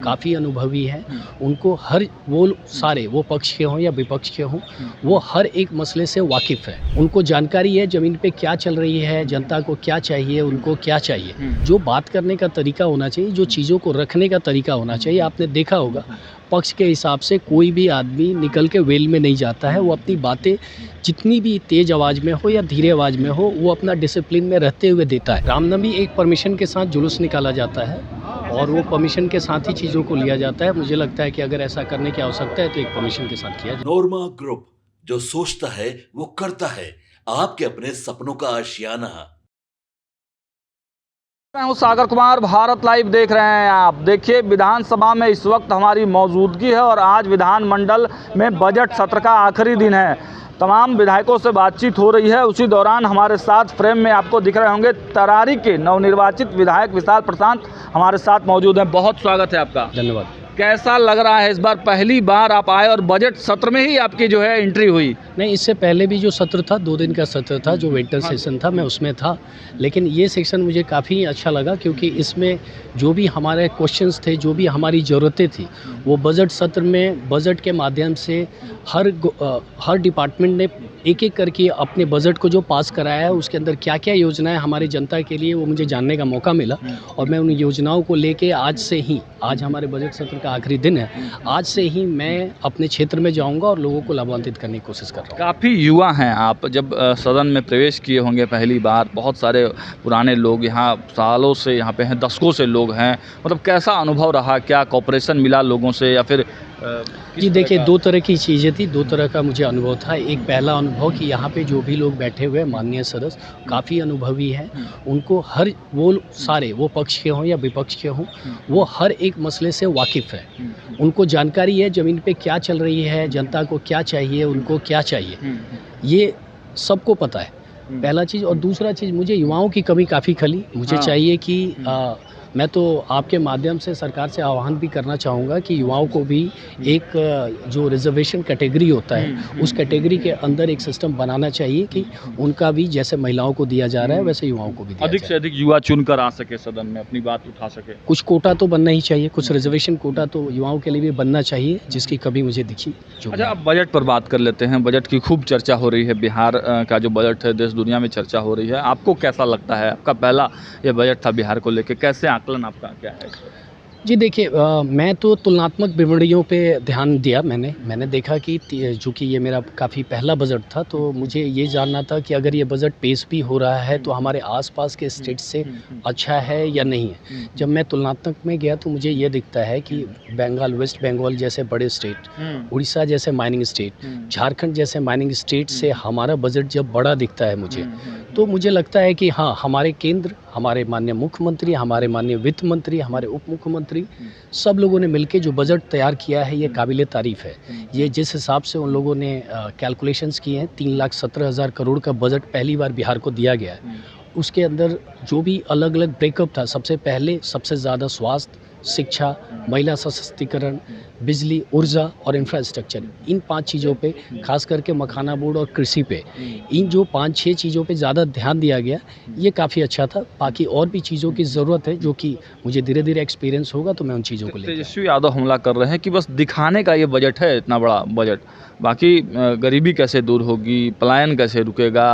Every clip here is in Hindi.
काफ़ी अनुभवी हैं। उनको हर वो सारे वो पक्ष के हों या विपक्ष के हों, वो हर एक मसले से वाकिफ़ है। उनको जानकारी है ज़मीन पे क्या चल रही है, जनता को क्या चाहिए, उनको क्या चाहिए। जो बात करने का तरीका होना चाहिए, जो चीज़ों को रखने का तरीका होना चाहिए। आपने देखा होगा पक्ष के हिसाब से कोई भी आदमी निकल के वेल में नहीं जाता है। वो अपनी बातें जितनी भी तेज़ आवाज़ में हो या धीरे आवाज़ में हो, वो अपना डिसिप्लिन में रहते हुए देता है। रामनवमी एक परमिशन के साथ जुलूस निकाला जाता है और वो परमिशन के साथ ही चीज़ों को लिया जाता है। मुझे लगता है कि अगर ऐसा करने की आवश्यकता है तो एक परमिशन के साथ किया जाए। नोरमा ग्रुप, जो सोचता है वो करता है। आपके अपने सपनों का आशियाना। मैं हूं सागर कुमार, भारत लाइव देख रहे हैं आप। देखिए, विधानसभा में इस वक्त हमारी मौजूदगी है और आज विधानमंडल में बजट सत्र का आखिरी दिन है। तमाम विधायकों से बातचीत हो रही है। उसी दौरान हमारे साथ फ्रेम में आपको दिख रहे होंगे तरारी के नवनिर्वाचित विधायक विशाल प्रशांत हमारे साथ मौजूद हैं। बहुत स्वागत है आपका। धन्यवाद। कैसा लग रहा है इस बार पहली बार आप आए और बजट सत्र में ही आपकी जो है एंट्री हुई? नहीं, इससे पहले भी जो सत्र था 2 दिन का सत्र था, जो विंटर सेशन था, मैं उसमें था। लेकिन ये सेक्शन मुझे काफ़ी अच्छा लगा क्योंकि इसमें जो भी हमारे क्वेश्चंस थे, जो भी हमारी ज़रूरतें थी, वो बजट सत्र में बजट के माध्यम से हर डिपार्टमेंट ने एक-एक करके अपने बजट को जो पास कराया है, उसके अंदर क्या-क्या योजनाएं हमारी जनता के लिए, वो मुझे जानने का मौका मिला। और मैं उन योजनाओं को लेके आज हमारे बजट सत्र का आखिरी दिन है, आज से ही मैं अपने क्षेत्र में जाऊंगा और लोगों को लाभान्वित करने की कोशिश कर रहा हूँ। काफ़ी युवा हैं आप। जब सदन में प्रवेश किए होंगे पहली बार, बहुत सारे पुराने लोग यहाँ सालों से यहाँ पे हैं, दशकों से लोग हैं, मतलब कैसा अनुभव रहा? क्या कॉपरेशन मिला लोगों से या फिर जी देखिए, 2 तरह की चीज़ें थी, 2 तरह का मुझे अनुभव था। एक पहला अनुभव कि यहाँ पे जो भी लोग बैठे हुए माननीय सदस्य काफ़ी अनुभवी हैं। उनको हर वो सारे वो पक्ष के हों या विपक्ष के हों, वो हर एक मसले से वाकिफ़ है। उनको जानकारी है ज़मीन पे क्या चल रही है, जनता को क्या चाहिए, उनको क्या चाहिए, ये सबको पता है, पहला चीज़। और दूसरा चीज़, मुझे युवाओं की कमी काफ़ी खली। मुझे चाहिए कि मैं तो आपके माध्यम से सरकार से आह्वान भी करना चाहूँगा कि युवाओं को भी एक जो रिजर्वेशन कैटेगरी होता है, उस कैटेगरी के अंदर एक सिस्टम बनाना चाहिए कि उनका भी जैसे महिलाओं को दिया जा रहा है वैसे युवाओं को भी दिया अधिक जाए। से अधिक युवा चुनकर आ सके, सदन में अपनी बात उठा सके। कुछ कोटा तो बनना ही चाहिए, कुछ रिजर्वेशन कोटा तो युवाओं के लिए भी बनना चाहिए, जिसकी कभी मुझे दिखी। अच्छा, अब बजट पर बात कर लेते हैं। बजट की खूब चर्चा हो रही है। बिहार का जो बजट है देश दुनिया में चर्चा हो रही है। आपको कैसा लगता है? आपका पहला ये बजट था बिहार को लेके, कैसे आकलन आपका क्या है? जी देखिए, मैं तो तुलनात्मक विवरणियों पे ध्यान दिया। मैंने देखा कि चूँकि ये मेरा काफ़ी पहला बजट था, तो मुझे ये जानना था कि अगर ये बजट पेश भी हो रहा है तो हमारे आसपास के स्टेट से अच्छा है या नहीं है। जब मैं तुलनात्मक में गया तो मुझे ये दिखता है कि वेस्ट बंगाल जैसे बड़े स्टेट, उड़ीसा जैसे माइनिंग स्टेट, झारखंड जैसे माइनिंग स्टेट से हमारा बजट जब बड़ा दिखता है मुझे, तो मुझे लगता है कि हाँ, हमारे केंद्र, हमारे माननीय मुख्यमंत्री, हमारे माननीय वित्त मंत्री, हमारे उप मुख्यमंत्री, सब लोगों ने मिलके जो बजट तैयार किया है, ये काबिले तारीफ़ है। ये जिस हिसाब से उन लोगों ने कैलकुलेशंस किए हैं, 3,17,000 करोड़ का बजट पहली बार बिहार को दिया गया है। उसके अंदर जो भी अलग-अलग ब्रेकअप था, सबसे पहले सबसे ज़्यादा स्वास्थ्य, शिक्षा, महिला सशक्तिकरण, बिजली, ऊर्जा और इंफ्रास्ट्रक्चर, इन 5 चीज़ों पे, खास करके मखाना बोर्ड और कृषि पे, इन जो 5-6 चीज़ों पे ज़्यादा ध्यान दिया गया, ये काफ़ी अच्छा था। बाकी और भी चीज़ों की ज़रूरत है जो कि मुझे धीरे-धीरे एक्सपीरियंस होगा तो मैं उन चीज़ों को लेकर। तेजस्वी यादव हमला कर रहे हैं कि बस दिखाने का ये बजट है, इतना बड़ा बजट, बाकी गरीबी कैसे दूर होगी, पलायन कैसे रुकेगा,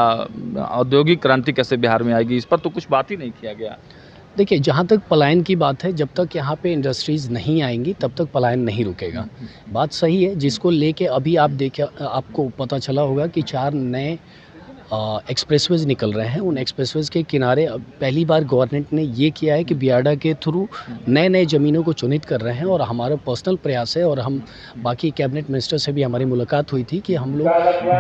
औद्योगिक क्रांति कैसे बिहार में आएगी, इस पर तो कुछ बात ही नहीं किया गया। देखिए, जहाँ तक पलायन की बात है, जब तक यहाँ पे इंडस्ट्रीज़ नहीं आएंगी तब तक पलायन नहीं रुकेगा। बात सही है, जिसको लेके अभी आप देखिए, आपको पता चला होगा कि 4 नए एक्सप्रेसवेज निकल रहे हैं। उन एक्सप्रेसवेज के किनारे अब पहली बार गवर्नमेंट ने ये किया है कि बियाडा के थ्रू नए ज़मीनों को चिन्हित कर रहे हैं। और हमारा पर्सनल प्रयास है, और हम बाकी कैबिनेट मिनिस्टर से भी हमारी मुलाकात हुई थी, कि हम लोग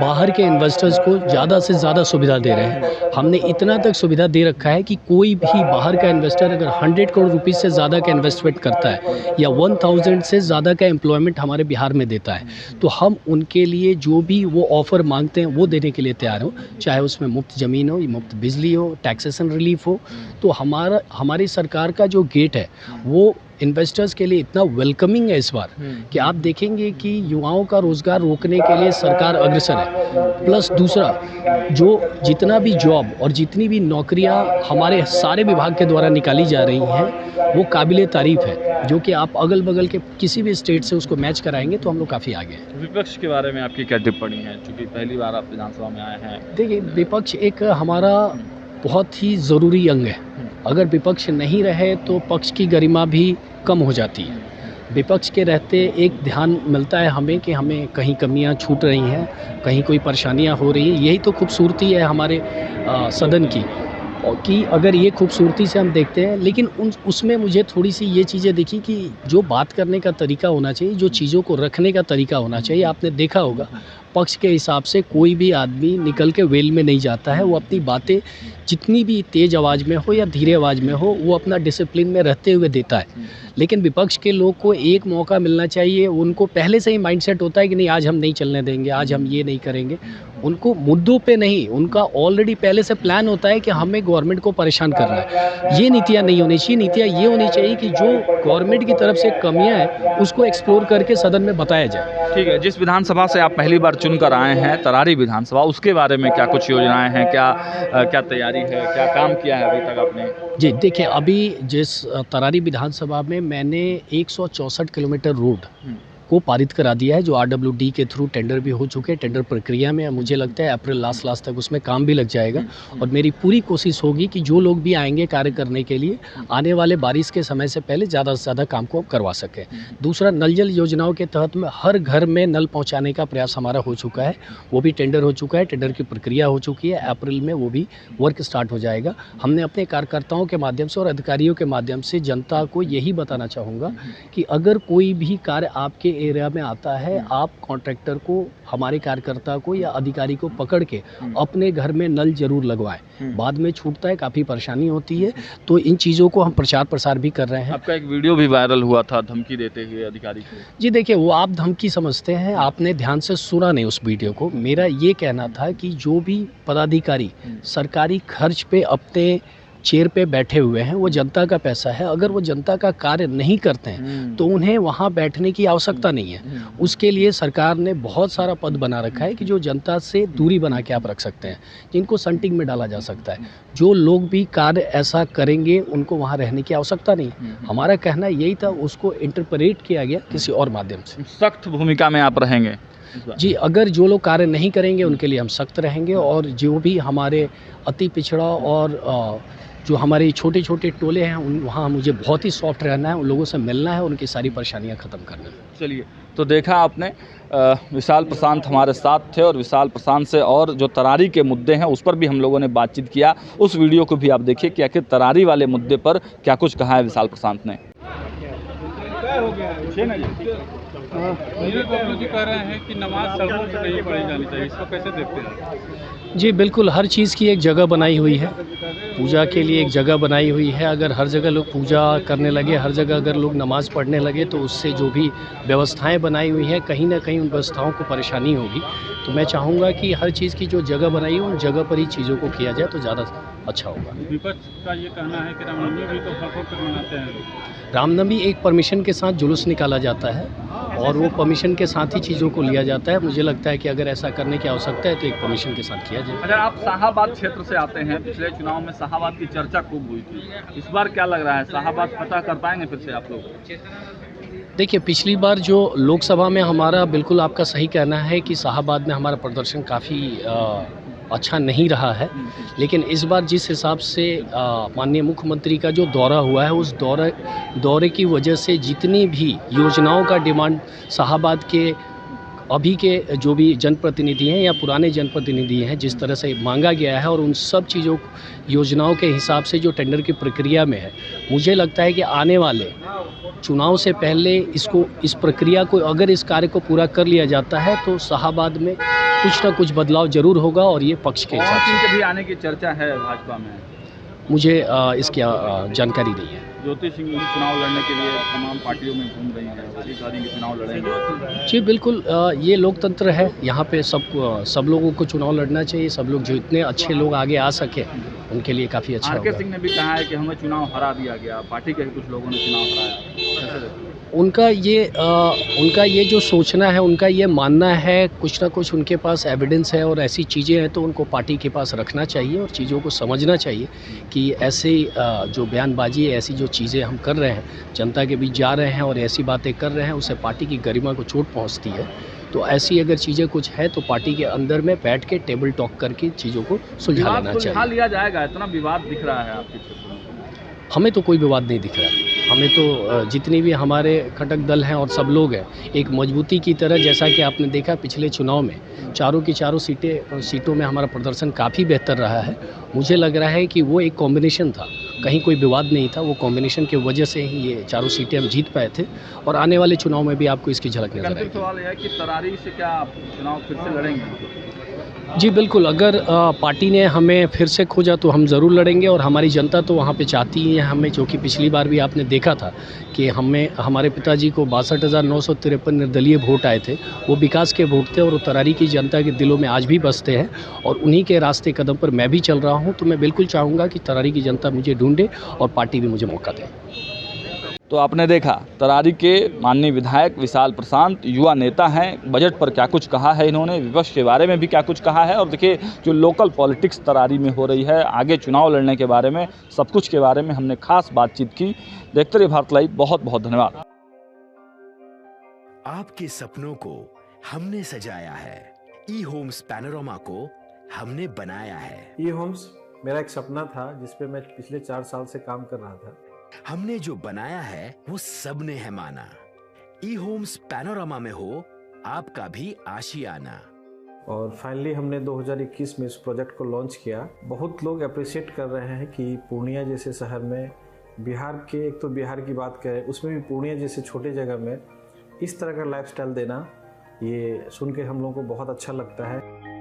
बाहर के इन्वेस्टर्स को ज़्यादा से ज़्यादा सुविधा दे रहे हैं। हमने इतना तक सुविधा दे रखा है कि कोई भी बाहर का इन्वेस्टर अगर 100 करोड़ रुपीज़ से ज़्यादा का इन्वेस्टमेंट करता है या 1000 से ज़्यादा का एम्प्लॉयमेंट हमारे बिहार में देता है, तो हम उनके लिए जो भी वो ऑफ़र मांगते हैं वो देने के लिए तैयार हो, चाहे उसमें मुफ्त ज़मीन हो, मुफ्त बिजली हो, टैक्सेशन रिलीफ हो। तो हमारी सरकार का जो गेट है वो इन्वेस्टर्स के लिए इतना वेलकमिंग है इस बार कि आप देखेंगे कि युवाओं का रोज़गार रोकने के लिए सरकार अग्रसर है। प्लस दूसरा, जो जितना भी जॉब और जितनी भी नौकरियां हमारे सारे विभाग के द्वारा निकाली जा रही हैं वो काबिले तारीफ़ है, जो कि आप अगल बगल के किसी भी स्टेट से उसको मैच कराएंगे तो हम लोग काफ़ी आगे हैं। विपक्ष के बारे में आपकी क्या टिप्पणी है, क्योंकि पहली बार आप विधानसभा में आए हैं? देखिए, विपक्ष एक हमारा बहुत ही ज़रूरी अंग है। अगर विपक्ष नहीं रहे तो पक्ष की गरिमा भी कम हो जाती है। विपक्ष के रहते एक ध्यान मिलता है हमें कि हमें कहीं कमियां छूट रही हैं, कहीं कोई परेशानियां हो रही हैं। यही तो खूबसूरती है हमारे सदन की, और कि अगर ये खूबसूरती से हम देखते हैं, लेकिन उसमें मुझे थोड़ी सी ये चीज़ें दिखी कि जो बात करने का तरीका होना चाहिए, जो चीज़ों को रखने का तरीका होना चाहिए। आपने देखा होगा पक्ष के हिसाब से कोई भी आदमी निकल के वेल में नहीं जाता है। वो अपनी बातें जितनी भी तेज़ आवाज़ में हो या धीरे आवाज़ में हो, वो अपना डिसिप्लिन में रहते हुए देता है। लेकिन विपक्ष के लोग को एक मौका मिलना चाहिए। उनको पहले से ही माइंडसेट होता है कि नहीं, आज हम नहीं चलने देंगे, आज हम ये नहीं करेंगे। उनको मुद्दों पे नहीं, उनका ऑलरेडी पहले से प्लान होता है कि हमें गवर्नमेंट को परेशान करना है। ये नीतियाँ नहीं होनी चाहिए। नीतियाँ ये होनी चाहिए कि जो गवर्नमेंट की तरफ से कमियाँ हैं उसको एक्सप्लोर करके सदन में बताया जाए। ठीक है, जिस विधानसभा से आप पहली बार चुनकर आए हैं, तरारी विधानसभा, उसके बारे में क्या कुछ योजनाएं हैं, क्या तैयारी है, क्या काम किया है अभी तक आपने? जी देखिए, अभी जिस तरारी विधानसभा में मैंने 164 किलोमीटर रोड को पारित करा दिया है, जो RWD के थ्रू टेंडर भी हो चुके हैं, टेंडर प्रक्रिया में। मुझे लगता है अप्रैल लास्ट तक उसमें काम भी लग जाएगा। और मेरी पूरी कोशिश होगी कि जो लोग भी आएंगे कार्य करने के लिए, आने वाले बारिश के समय से पहले ज़्यादा से ज़्यादा काम को करवा सकें। दूसरा, नल जल योजनाओं के तहत में हर घर में नल पहुँचाने का प्रयास हमारा हो चुका है। वो भी टेंडर हो चुका है, टेंडर की प्रक्रिया हो चुकी है। अप्रैल में वो भी वर्क स्टार्ट हो जाएगा। हमने अपने कार्यकर्ताओं के माध्यम से और अधिकारियों के माध्यम से जनता को यही बताना चाहूँगा कि अगर कोई भी कार्य आपके एरिया में आता है, आप कॉन्ट्रैक्टर को, हमारे कार्यकर्ता को या अधिकारी को पकड़ के अपने घर में नल जरूर लगवाएं। बाद में छूटता है, काफ़ी परेशानी होती है। तो इन चीज़ों को हम प्रचार प्रसार भी कर रहे हैं। आपका एक वीडियो भी वायरल हुआ था धमकी देते हुए अधिकारी को। जी देखिए, वो आप धमकी समझते हैं, आपने ध्यान से सुना नहीं उस वीडियो को। मेरा ये कहना था कि जो भी पदाधिकारी सरकारी खर्च पे अपने चेयर पे बैठे हुए हैं, वो जनता का पैसा है। अगर वो जनता का कार्य नहीं करते हैं तो उन्हें वहाँ बैठने की आवश्यकता नहीं है। उसके लिए सरकार ने बहुत सारा पद बना रखा है कि जो जनता से दूरी बना के आप रख सकते हैं, जिनको संटिंग में डाला जा सकता है। जो लोग भी कार्य ऐसा करेंगे उनको वहाँ रहने की आवश्यकता नहीं। हमारा कहना यही था, उसको इंटरप्रेट किया गया किसी और माध्यम से। सख्त भूमिका में आप रहेंगे? जी, अगर जो लोग कार्य नहीं करेंगे उनके लिए हम सख्त रहेंगे, और जो भी हमारे अति पिछड़ा और जो हमारे छोटे छोटे टोले हैं वहाँ मुझे बहुत ही सॉफ्ट रहना है, उन लोगों से मिलना है, उनकी सारी परेशानियाँ ख़त्म करना है। चलिए, तो देखा आपने, विशाल प्रशांत हमारे साथ थे, और विशाल प्रशांत से और जो तरारी के मुद्दे हैं उस पर भी हम लोगों ने बातचीत किया। उस वीडियो को भी आप देखिए कि आखिर तरारी वाले मुद्दे पर क्या कुछ कहा है विशाल प्रशांत ने। जी कह रहे हैं कि नमाज सड़कों पे नहीं पढ़ी जानी चाहिए, इसको कैसे देखते हैं? जी बिल्कुल, हर चीज़ की एक जगह बनाई हुई है, पूजा के लिए एक जगह बनाई हुई है। अगर हर जगह लोग पूजा करने लगे, हर जगह अगर लोग नमाज़ पढ़ने लगे, तो उससे जो भी व्यवस्थाएं बनाई हुई हैं, कहीं ना कहीं उन व्यवस्थाओं को परेशानी होगी। तो मैं चाहूँगा कि हर चीज़ की जो जगह बनाई है उन जगह पर ही चीज़ों को किया जाए तो ज़्यादा अच्छा होगा। विपक्ष का ये कहना है कि रामनवमी भी तो सड़कों पर मनाते हैं लोग। रामनवमी एक परमिशन के साथ जुलूस निकाला जाता है, और वो परमिशन के साथ ही चीज़ों को लिया जाता है। मुझे लगता है कि अगर ऐसा करने की आवश्यकता है तो एक परमिशन के साथ किया जाए। अगर आप शाहाबाद क्षेत्र से आते हैं, पिछले चुनाव में शाहाबाद की चर्चा खूब हुई थी, इस बार क्या लग रहा है, शाहाबाद फतह कर पाएंगे फिर से आप लोग? देखिए, पिछली बार जो लोकसभा में हमारा, बिल्कुल आपका सही कहना है कि शाहाबाद में हमारा प्रदर्शन काफ़ी अच्छा नहीं रहा है। लेकिन इस बार जिस हिसाब से माननीय मुख्यमंत्री का जो दौरा हुआ है, उस दौरे की वजह से जितनी भी योजनाओं का डिमांड शाहाबाद के अभी के जो भी जनप्रतिनिधि हैं या पुराने जनप्रतिनिधि हैं, जिस तरह से मांगा गया है, और उन सब चीज़ों योजनाओं के हिसाब से जो टेंडर की प्रक्रिया में है, मुझे लगता है कि आने वाले चुनाव से पहले इस प्रक्रिया को, अगर इस कार्य को पूरा कर लिया जाता है तो शाहाबाद में कुछ ना कुछ बदलाव जरूर होगा। और ये पक्ष के हिसाब से भी आने की चर्चा है भाजपा में, मुझे इसकी जानकारी नहीं है। ज्योति सिंह मुर्मू चुनाव लड़ने के लिए तमाम पार्टियों में घूम रही हैं, वो भी कह रही हैं कि चुनाव लड़ेंगे। जी बिल्कुल, ये लोकतंत्र है। यहाँ पे सब लोगों को चुनाव लड़ना चाहिए। सब लोग, जो इतने अच्छे लोग आगे आ सके, उनके लिए काफ़ी अच्छा आर के होगा। सिंह ने भी कहा है कि हमें चुनाव हरा दिया गया, पार्टी के कुछ लोगों ने चुनाव हराया, कैसे देखते हैं? उनका ये जो सोचना है, उनका ये मानना है, कुछ ना कुछ उनके पास एविडेंस है और ऐसी चीज़ें हैं तो उनको पार्टी के पास रखना चाहिए और चीज़ों को समझना चाहिए कि ऐसे जो बयानबाजी है, ऐसी जो चीज़ें हम कर रहे हैं, जनता के बीच जा रहे हैं और ऐसी बातें कर रहे हैं, उससे पार्टी की गरिमा को चोट पहुंचती है। तो ऐसी अगर चीज़ें कुछ है तो पार्टी के अंदर में बैठ के टेबल टॉक करके चीज़ों को सुलझा विवाद लेना सुलझा चाहिए। लिया जाएगा, इतना विवाद दिख रहा है आपके क्षेत्र में? हमें तो कोई विवाद नहीं दिख रहा। हमें तो जितनी भी हमारे घटक दल हैं और सब लोग हैं, एक मजबूती की तरह, जैसा कि आपने देखा पिछले चुनाव में चारों की चारों सीटों में हमारा प्रदर्शन काफ़ी बेहतर रहा है। मुझे लग रहा है कि वो एक कॉम्बिनेशन था, कहीं कोई विवाद नहीं था। वो कॉम्बिनेशन की वजह से ही ये चारों सीटें हम जीत पाए थे और आने वाले चुनाव में भी आपको इसकी झलक नजर अंतिम आएगी। सवाल यह है कि तरारी से क्या आप चुनाव फिर से लड़ेंगे? जी बिल्कुल, अगर पार्टी ने हमें फिर से खोजा तो हम ज़रूर लड़ेंगे और हमारी जनता तो वहाँ पे चाहती ही है हमें, जो कि पिछली बार भी आपने देखा था कि हमारे पिताजी को 62,953 निर्दलीय वोट आए थे। वो विकास के वोट थे और वो तरारी की जनता के दिलों में आज भी बसते हैं और उन्हीं के रास्ते कदम पर मैं भी चल रहा हूँ। तो मैं बिल्कुल चाहूँगा कि तरारी की जनता मुझे ढूंढे और पार्टी भी मुझे मौका दे। तो आपने देखा तरारी के माननीय विधायक विशाल प्रशांत युवा नेता हैं। बजट पर क्या कुछ कहा है इन्होंने, विपक्ष के बारे में भी क्या कुछ कहा है और देखिए जो लोकल पॉलिटिक्स तरारी में हो रही है, आगे चुनाव लड़ने के बारे में, सब कुछ के बारे में हमने खास बातचीत की। देखते रहिए भारत लाइव। बहुत बहुत धन्यवाद। आपके सपनों को हमने सजाया है, ई होम्स पैनोरमा को हमने बनाया है। ई होम्स मेरा एक सपना था जिस पे मैं पिछले 4 साल से काम कर रहा था। हमने जो बनाया है वो सबने है माना। ई होम्स पैनोरमा में हो आपका भी आशियाना। और फाइनली हमने 2021 में इस प्रोजेक्ट को लॉन्च किया। बहुत लोग अप्रिशिएट कर रहे हैं कि पूर्णिया जैसे शहर में, बिहार के, एक तो बिहार की बात करें उसमें भी पूर्णिया जैसे छोटे जगह में इस तरह का लाइफस्टाइल देना, ये सुन के हम लोगों को बहुत अच्छा लगता है।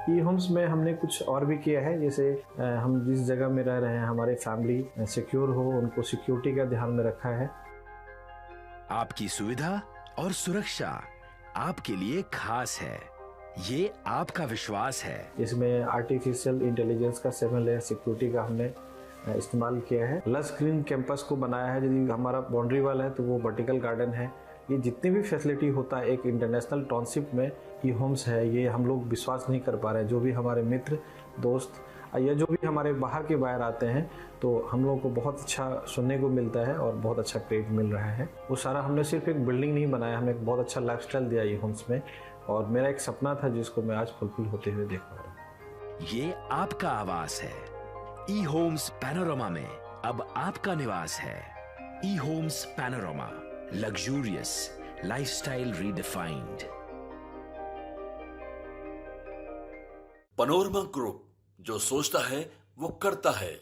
ई होम्स में हमने कुछ और भी किया है, जैसे हम जिस जगह में रह रहे हैं हमारे फैमिली सिक्योर हो, उनको सिक्योरिटी का ध्यान में रखा है। आपकी सुविधा और सुरक्षा आपके लिए खास है, ये आपका विश्वास है। इसमें आर्टिफिशियल इंटेलिजेंस का 7 लेयर सिक्योरिटी का हमने इस्तेमाल किया है। लस ग्रीन कैंपस को बनाया है। यदि हमारा बाउंड्री वाल है तो वो वर्टिकल गार्डन है। ये जितनी भी फैसिलिटी होता है एक इंटरनेशनल टाउनशिप में, ई होम्स है, ये हम लोग विश्वास नहीं कर पा रहे हैं। जो भी हमारे मित्र दोस्त या जो भी हमारे बाहर के बाहर आते हैं तो हम लोगों को बहुत अच्छा सुनने को मिलता है और बहुत अच्छा क्रेडिट मिल रहा है। वो सारा हमने सिर्फ एक बिल्डिंग नहीं बनाया, हमें एक बहुत अच्छा लाइफस्टाइल दिया ई होम्स में और मेरा एक सपना था जिसको मैं आज फुलफिल होते हुए देख पा रहा हूँ। ये आपका आवास है। ई होम्स पैनोरमा में अब आपका निवास है। E homes Panorama, luxurious lifestyle redefined. Panorama group, जो सोचता है वो करता है।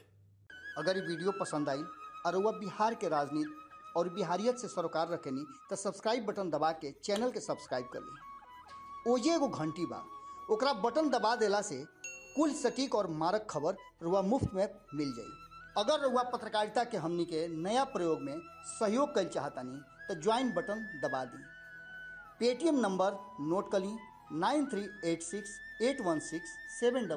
अगर ये वीडियो पसंद आई और वह बिहार के राजनीति और बिहारियत से सरोकार रखेनी तो सब्सक्राइब बटन दबा के चैनल के सब्सक्राइब कर ली। ओजे एगो घंटी बा, ओकरा बटन दबा देला से कुल सटीक और मारक खबर रुआ मुफ्त में मिल जाई। अगर रुआ पत्रकारिता के हमनी के नया प्रयोग में सहयोग कर चाहतानी तो ज्वाइन बटन दबा दी। पेटीएम नंबर नोट कर ली 93868167